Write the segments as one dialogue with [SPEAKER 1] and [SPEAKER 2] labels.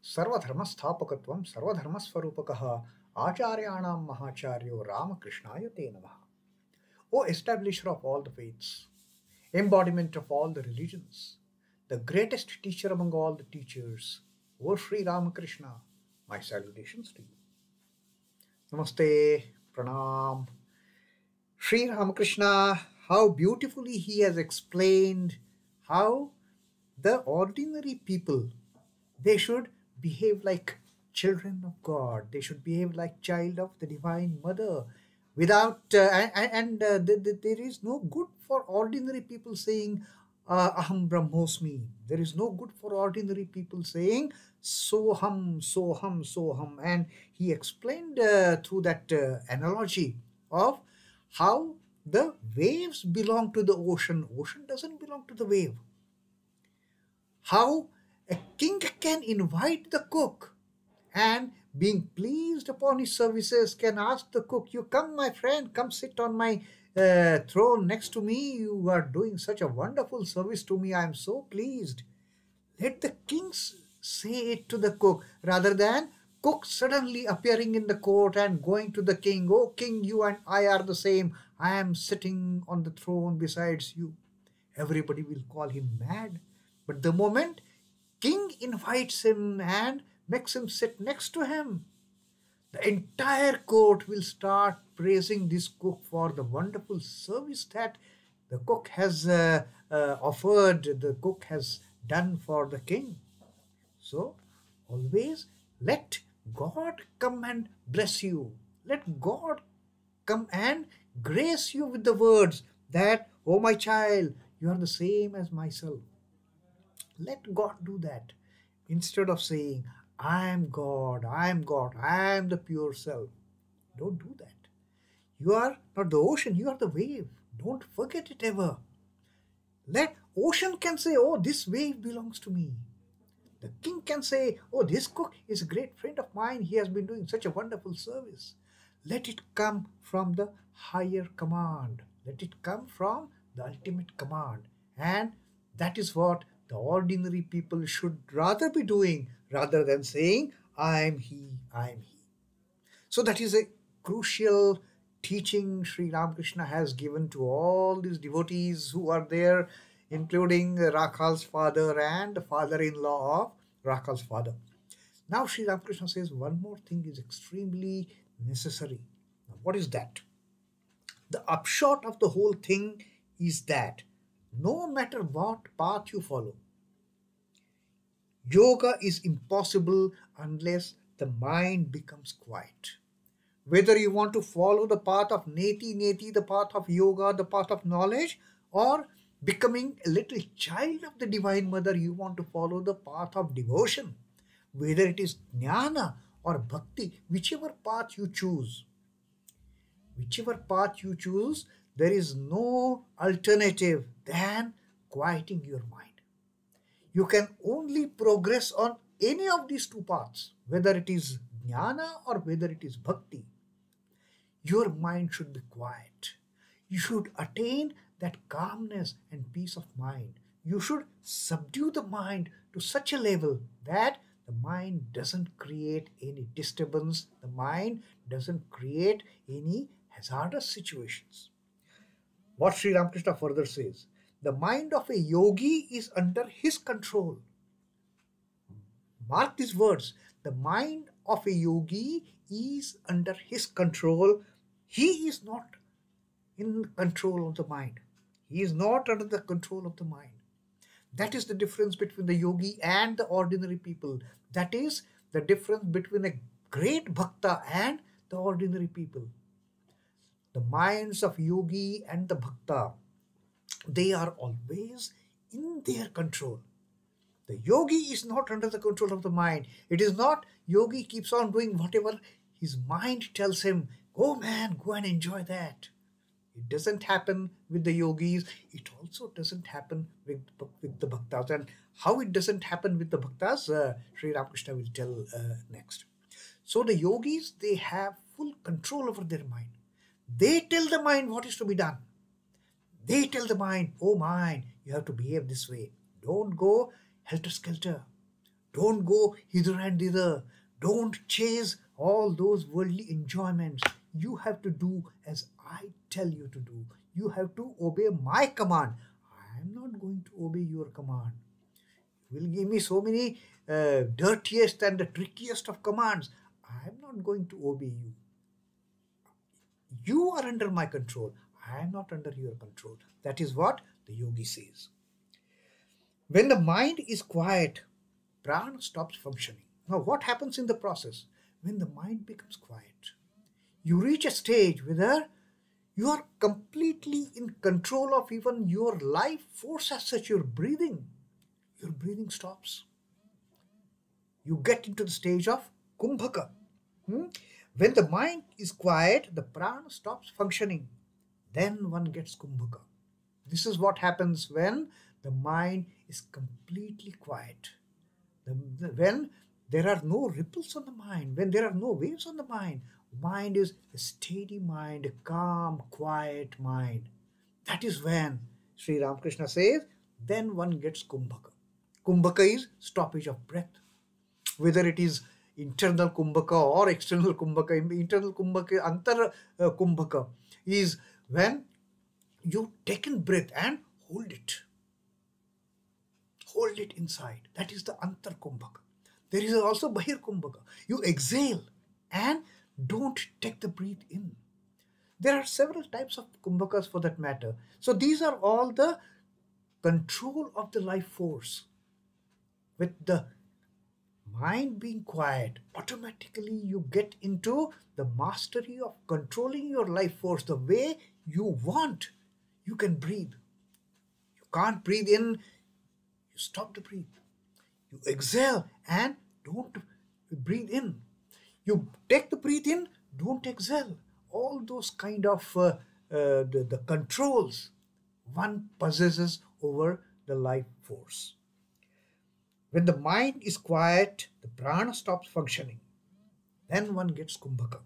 [SPEAKER 1] Sarvadharmasthapakatvam sarvadharmasvarupakaha acharyanam mahacharyo Ramakrishnaya te namaha. O establisher of all the faiths, embodiment of all the religions, the greatest teacher among all the teachers, O Sri Ramakrishna, my salutations to you. Namaste, pranam. Sri Ramakrishna, how beautifully he has explained how the ordinary people, they should behave like children of God. They should behave like child of the Divine Mother. Without there is no good for ordinary people saying aham brahmosmi. There is no good for ordinary people saying soham, soham, soham. And he explained through that analogy of how the waves belong to the ocean. Ocean doesn't belong to the wave. How a king can invite the cook and, being pleased upon his services, can ask the cook, "You come, my friend, come sit on my throne next to me. You are doing such a wonderful service to me. I am so pleased." Let the king say it to the cook, rather than cook suddenly appearing in the court and going to the king, "Oh king, you and I are the same. I am sitting on the throne besides you." Everybody will call him mad. But the moment king invites him and makes him sit next to him, the entire court will start praising this cook for the wonderful service that the cook has offered, the cook has done for the king. So always let God come and bless you. Let God come and grace you with the words that, "Oh my child, you are the same as myself." Let God do that. Instead of saying, "I am God, I am God, I am the pure self." Don't do that. You are not the ocean, you are the wave. Don't forget it ever. Let ocean can say, "Oh, this wave belongs to me." The king can say, "Oh, this cook is a great friend of mine. He has been doing such a wonderful service." Let it come from the higher command. Let it come from the ultimate command. And that is what the ordinary people should rather be doing, rather than saying, "I am he, I am he." So that is a crucial teaching Sri Ramakrishna has given to all these devotees who are there, including Rakhal's father and the father-in-law of Rakhal's father. Now Sri Ramakrishna says one more thing is extremely necessary. Now, what is that? The upshot of the whole thing is that no matter what path you follow, yoga is impossible unless the mind becomes quiet. Whether you want to follow the path of neti, the path of yoga, the path of knowledge, or becoming a little child of the Divine Mother, you want to follow the path of devotion. Whether it is jnana or bhakti, whichever path you choose, there is no alternative than quieting your mind. You can only progress on any of these two paths, whether it is jnana or whether it is bhakti. Your mind should be quiet. You should attain that calmness and peace of mind. You should subdue the mind to such a level that the mind doesn't create any disturbance, the mind doesn't create any hazardous situations. What Sri Ramakrishna further says, the mind of a yogi is under his control. Mark these words. The mind of a yogi is under his control. He is not in control of the mind. He is not under the control of the mind. That is the difference between the yogi and the ordinary people. That is the difference between a great bhakta and the ordinary people. The minds of yogi and the bhakta, they are always in their control. The yogi is not under the control of the mind. It is not yogi keeps on doing whatever his mind tells him. "Go man, go and enjoy that." It doesn't happen with the yogis. It also doesn't happen with the bhaktas. And how it doesn't happen with the bhaktas, Sri Ramakrishna will tell next. So the yogis, they have full control over their mind. They tell the mind what is to be done. They tell the mind, "Oh mind, you have to behave this way. Don't go helter-skelter. Don't go hither and thither. Don't chase all those worldly enjoyments. You have to do as I tell you to do. You have to obey my command. I am not going to obey your command. You will give me so many dirtiest and the trickiest of commands. I am not going to obey you. You are under my control. I am not under your control. That is what the yogi says. When the mind is quiet, prana stops functioning. Now, what happens in the process? When the mind becomes quiet, you reach a stage where you are completely in control of even your life force as such. Your breathing stops. You get into the stage of kumbhaka. When the mind is quiet, the prana stops functioning. Then one gets kumbhaka. This is what happens when the mind is completely quiet. When there are no ripples on the mind, when there are no waves on the mind is a steady mind, a calm, quiet mind. That is when Sri Ramakrishna says, then one gets kumbhaka. Kumbhaka is stoppage of breath. Whether it is internal kumbhaka or external kumbhaka, internal kumbhaka, antar kumbhaka is when you take in breath and hold it. Hold it inside. That is the antar kumbhaka. There is also bahir kumbhaka. You exhale and don't take the breath in. There are several types of kumbhakas for that matter. So these are all the control of the life force. With the mind being quiet, automatically you get into the mastery of controlling your life force the way you want. You can breathe. You can't breathe in, you stop the breath. You exhale and don't breathe in. You take the breath in, don't exhale. All those kind of the controls one possesses over the life force. When the mind is quiet, the prana stops functioning. Then one gets kumbhaka.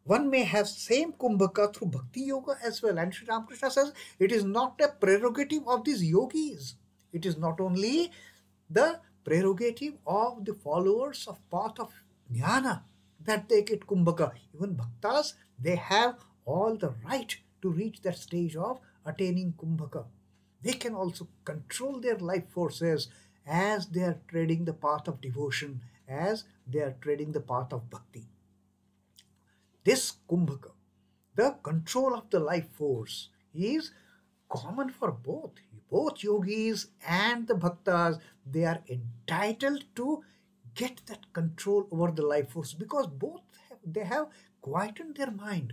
[SPEAKER 1] One may have same kumbhaka through bhakti yoga as well. And Sri Ramakrishna says it is not a prerogative of these yogis. It is not only the prerogative of the followers of path of jnana that they get kumbhaka. Even bhaktas, they have all the right to reach that stage of attaining kumbhaka. They can also control their life forces as they are treading the path of devotion, as they are treading the path of bhakti. This kumbhaka, the control of the life force, is common for both yogis and the bhaktas. They are entitled to get that control over the life force because they have quietened their mind.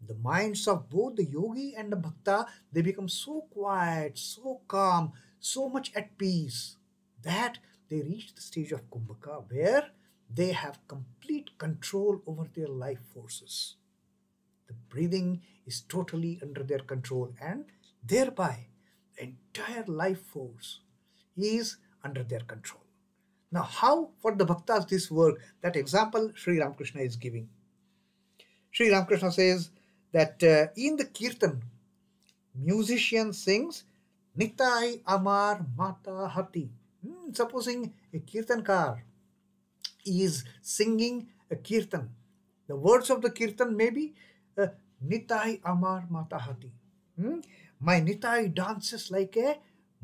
[SPEAKER 1] The minds of both the yogi and the bhakta, they become so quiet, so calm, so much at peace that they reach the stage of kumbhaka where they have complete control over their life forces. The breathing is totally under their control and thereby the entire life force is under their control. Now, how for the bhaktas this work? That example Sri Ramakrishna is giving. Sri Ramakrishna says that in the kirtan, musician sings Nitai, amar, Hati. Supposing a kirtankar is singing a kirtan. The words of the kirtan may be Nitai, amar, Hati. My Nitai dances like a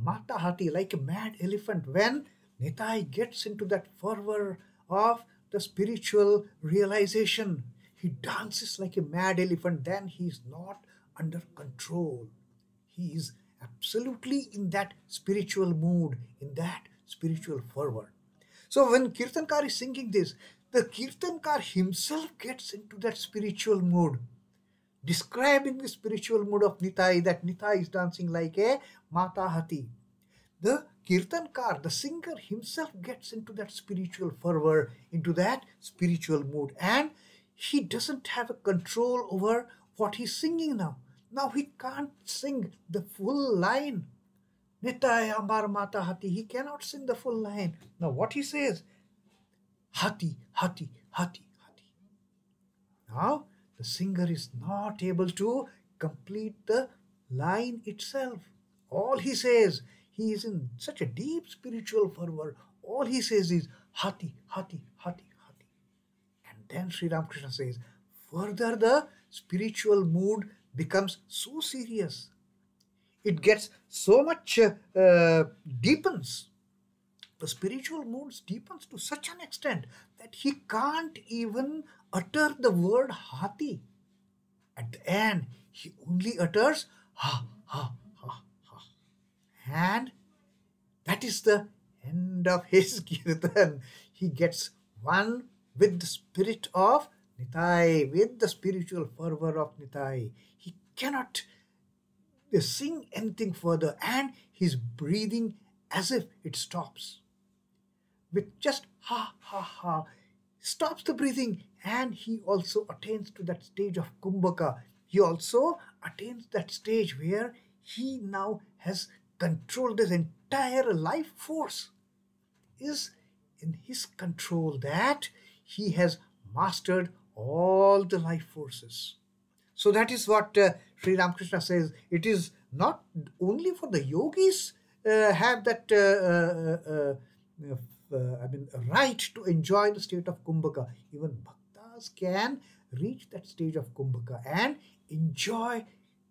[SPEAKER 1] Hati, like a mad elephant. When Nitai gets into that fervor of the spiritual realization, he dances like a mad elephant. Then he is not under control. He is absolutely in that spiritual mood, in that spiritual fervor. So when Kirtankar is singing this, the Kirtankar himself gets into that spiritual mood, describing the spiritual mood of Nitai, that Nitai is dancing like a Mata Hati. The Kirtankar, the singer himself gets into that spiritual fervor, into that spiritual mood, and he doesn't have a control over what he's singing now. Now he can't sing the full line. Nitai, amar, Hati. He cannot sing the full line. Now what he says? Hati, Hati, Hati, Hati. Now the singer is not able to complete the line itself. All he says, he is in such a deep spiritual fervor. all he says is Hati, Hati, Hati, Hati. And then Sri Ramakrishna says, further the spiritual mood becomes so serious. It gets so much deepens. The spiritual mood deepens to such an extent that he can't even utter the word Hati. At the end, he only utters ha, ha, ha, ha. And that is the end of his kirtan. He gets one with the spirit of Nitai, with the spiritual fervor of Nitai. He cannot sing anything further, and his breathing as if it stops. With just ha, ha, ha, stops the breathing, and he also attains to that stage of kumbhaka. He also attains that stage where he now has controlled his entire life force, is in his control, that he has mastered all the life forces. So that is what Sri Ramakrishna says. It is not only for the yogis have that right to enjoy the state of kumbhaka. Even bhaktas can reach that stage of kumbhaka and enjoy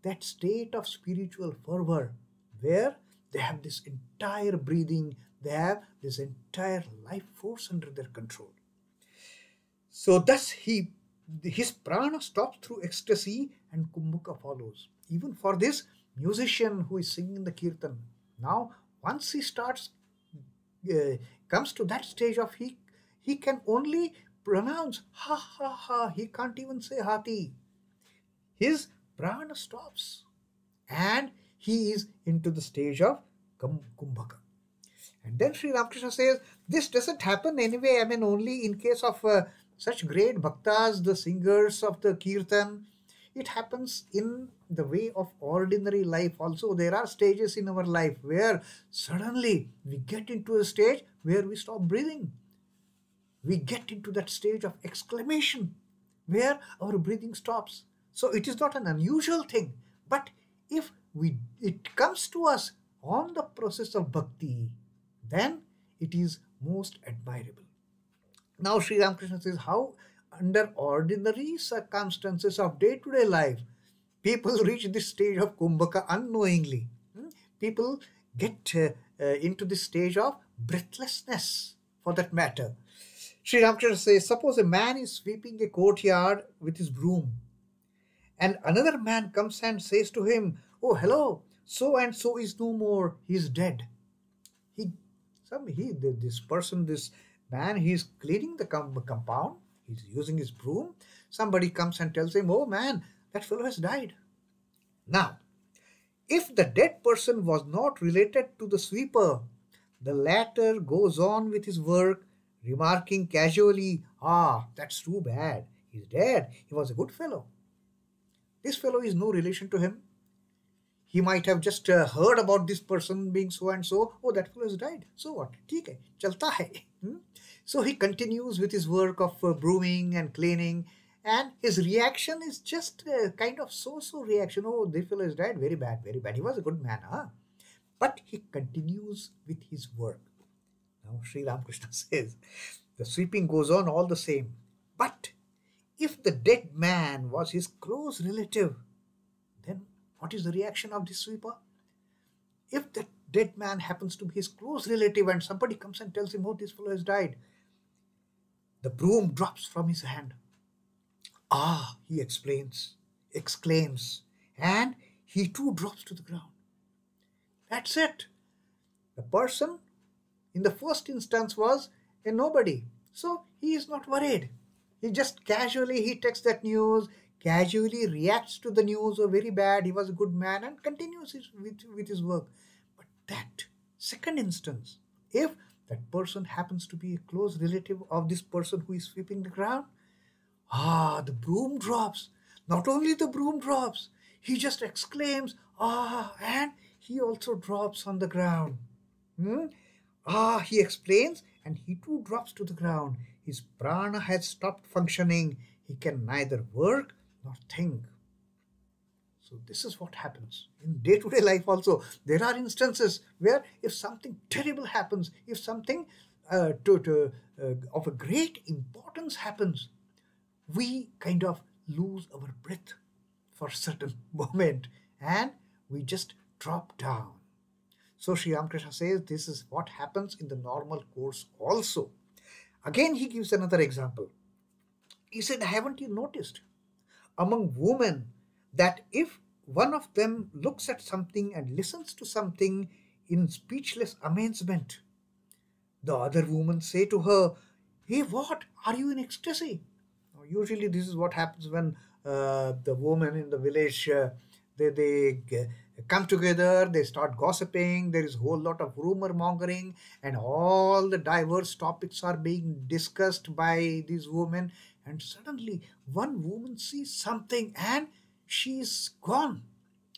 [SPEAKER 1] that state of spiritual fervor, where they have this entire breathing, they have this entire life force under their control. So thus his prana stops through ecstasy and kumbhaka follows. Even for this musician who is singing the kirtan, now once he starts comes to that stage of he can only pronounce ha ha ha. He can't even say Hati. His prana stops and he is into the stage of kumbhaka. And then Sri Ramakrishna says, this doesn't happen anyway. Only in case of such great bhaktas, the singers of the kirtan. It happens in the way of ordinary life also. There are stages in our life where suddenly we get into a stage where we stop breathing. We get into that stage of exclamation where our breathing stops. So it is not an unusual thing. But if it comes to us on the process of bhakti, then it is most admirable. Now Sri Ramakrishna says how under ordinary circumstances of day-to-day life, people reach this stage of kumbhaka unknowingly. People get into this stage of breathlessness, for that matter. Sri Ramakrishna says, suppose a man is sweeping a courtyard with his broom, and another man comes and says to him, oh, hello, so and so is no more, he is dead. This man, he is cleaning the compound, he's using his broom. Somebody comes and tells him, oh man, that fellow has died. Now, if the dead person was not related to the sweeper, the latter goes on with his work, remarking casually, ah, that's too bad, he's dead, he was a good fellow. This fellow is no relation to him. He might have just heard about this person being so and so. Oh, that fellow has died. So what? ठीक है, चलता है. So he continues with his work of brooming and cleaning, and his reaction is just kind of so-so reaction. Oh, this fellow has died. Very bad, very bad. He was a good man, huh? But he continues with his work. Now Sri Ramakrishna says, the sweeping goes on all the same. But if the dead man was his close relative, then what is the reaction of this sweeper? If the dead man happens to be his close relative and somebody comes and tells him, oh, this fellow has died, the broom drops from his hand. Ah, he exclaims, and he too drops to the ground. That's it. The person in the first instance was a nobody. So he is not worried. He just casually, he takes that news, casually reacts to the news, oh, very bad, he was a good man, and continues with his work. But that second instance, if that person happens to be a close relative of this person who is sweeping the ground, the broom drops. Not only the broom drops, he just exclaims, and he also drops on the ground. He explains, and he too drops to the ground. His prana has stopped functioning. He can neither work nor think. So this is what happens in day-to-day life also. There are instances where if something terrible happens, if something of a great importance happens, we kind of lose our breath for a certain moment and we just drop down. So Sri Ramakrishna says this is what happens in the normal course also. Again, he gives another example. He said, haven't you noticed among women that if one of them looks at something and listens to something in speechless amazement, the other woman say to her, hey, what? Are you in ecstasy? Now, usually this is what happens when the women in the village, they come together, they start gossiping, there is a whole lot of rumor mongering, and all the diverse topics are being discussed by these women. And suddenly one woman sees something and she's gone.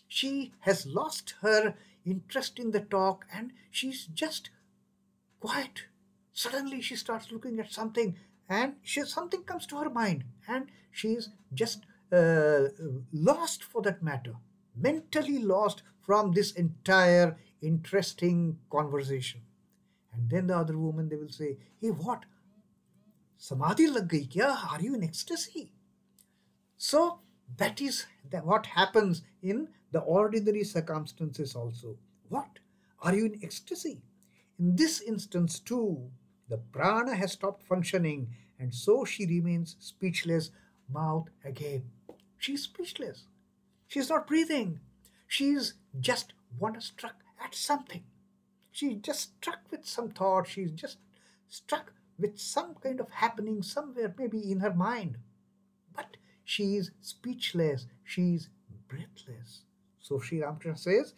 [SPEAKER 1] She has lost her interest in the talk and she's just quiet. Suddenly she starts looking at something and something comes to her mind and she's just lost for that matter, mentally lost from this entire interesting conversation. And then the other woman, they will say, hey, what? Samadhi lag gayi kya? Are you in ecstasy? So that is what happens in the ordinary circumstances also. What? Are you in ecstasy? In this instance too, the prana has stopped functioning and so she remains speechless, mouth agape. She's speechless. She's not breathing. She's just wonderstruck at something. She's just struck with some thought. She's just struck with some kind of happening somewhere, maybe in her mind. But she is speechless. She is breathless. So Sri Ramakrishna says,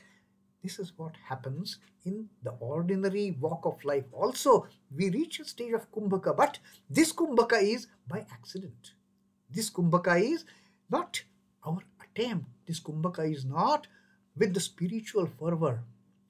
[SPEAKER 1] this is what happens in the ordinary walk of life. Also, we reach a stage of kumbhaka, but this kumbhaka is by accident. This kumbhaka is not our attempt. This kumbhaka is not with the spiritual fervor.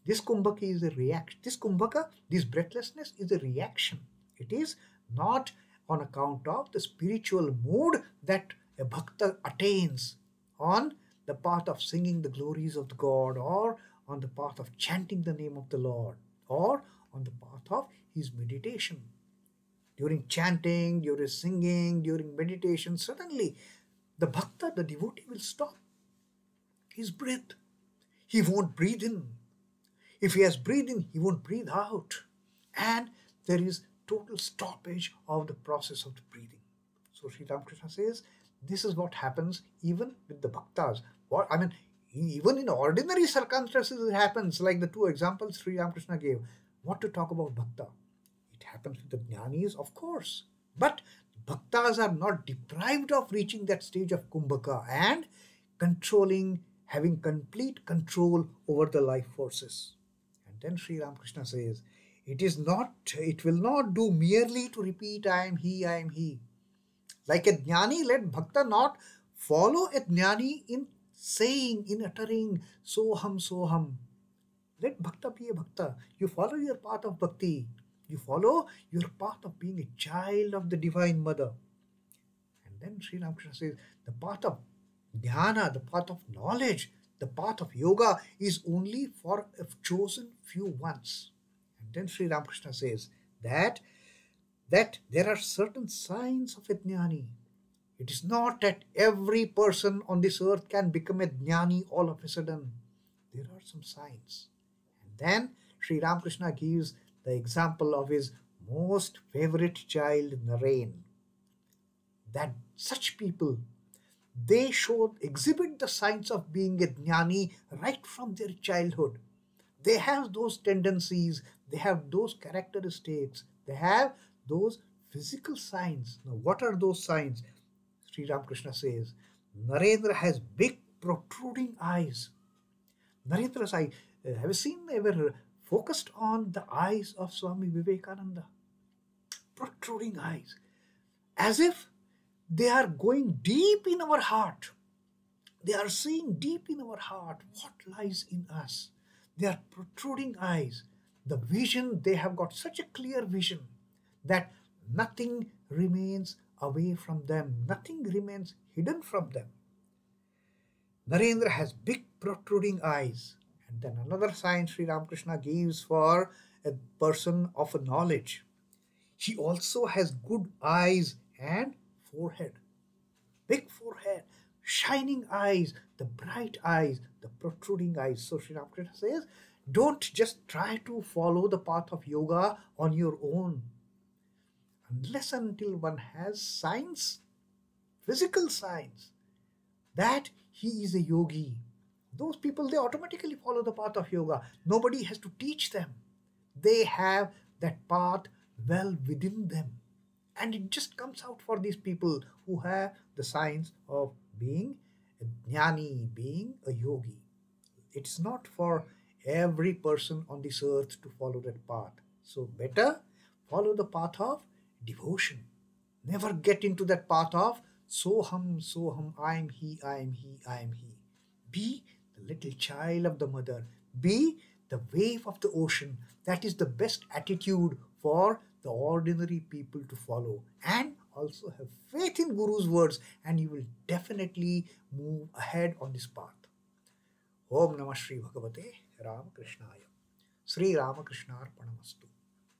[SPEAKER 1] This kumbhaka is a reaction. This kumbhaka, this breathlessness is a reaction. It is not on account of the spiritual mood that a bhakta attains on the path of singing the glories of the God, or on the path of chanting the name of the Lord, or on the path of his meditation. During chanting, during singing, during meditation, suddenly the bhakta, the devotee, will stop his breath. He won't breathe in. If he has breathed in, he won't breathe out. And there is total stoppage of the process of the breathing. So Sri Ramakrishna says, this is what happens even with the bhaktas. Even in ordinary circumstances it happens, like the two examples Sri Ramakrishna gave. What to talk about bhakta? It happens with the jnanis, of course. But bhaktas are not deprived of reaching that stage of kumbhaka and having complete control over the life forces. And then Sri Ramakrishna says, it will not do merely to repeat, I am he, I am he. Like a jnani, let bhakta not follow a jnani in saying, in uttering, soham, soham. Let bhakta be a bhakta. You follow your path of bhakti. You follow your path of being a child of the Divine Mother. And then Sri Ramakrishna says, the path of dhyana, the path of knowledge, the path of yoga is only for a chosen few ones. And then Sri Ramakrishna says that there are certain signs of a jnani. It is not that every person on this earth can become a jnani all of a sudden. There are some signs. And then Sri Ramakrishna gives the example of his most favorite child, Naren. That such people, they exhibit the signs of being a jnani right from their childhood. They have those tendencies, they have those characteristics, they have those physical signs. Now, what are those signs? Sri Ramakrishna says, Narendra has big protruding eyes. Narendra's eye, have you seen ever focused on the eyes of Swami Vivekananda? Protruding eyes, as if they are going deep in our heart. They are seeing deep in our heart what lies in us. They are protruding eyes. The vision, they have got such a clear vision that nothing remains away from them. Nothing remains hidden from them. Narendra has big protruding eyes. And then another sign Sri Ramakrishna gives for a person of knowledge. He also has good eyes and forehead, big forehead, shining eyes, the bright eyes, the protruding eyes. So Sri Ramakrishna says, don't just try to follow the path of yoga on your own. Unless and until one has signs, physical signs, that he is a yogi. Those people, they automatically follow the path of yoga. Nobody has to teach them. They have that path well within them. And it just comes out for these people who have the signs of being a jnani, being a yogi. It's not for every person on this earth to follow that path. So better follow the path of devotion. Never get into that path of soham, I am he, I am he, I am he. Be the little child of the mother. Be the wave of the ocean. That is the best attitude for the ordinary people to follow. And also have faith in Guru's words, and you will definitely move ahead on this path. Om Namah Shri Bhagavate Ramakrishnaya. Sri Ramakrishna Arpanamastu.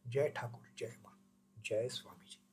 [SPEAKER 1] Jai Thakur, Jai Ma, Jai Swamiji.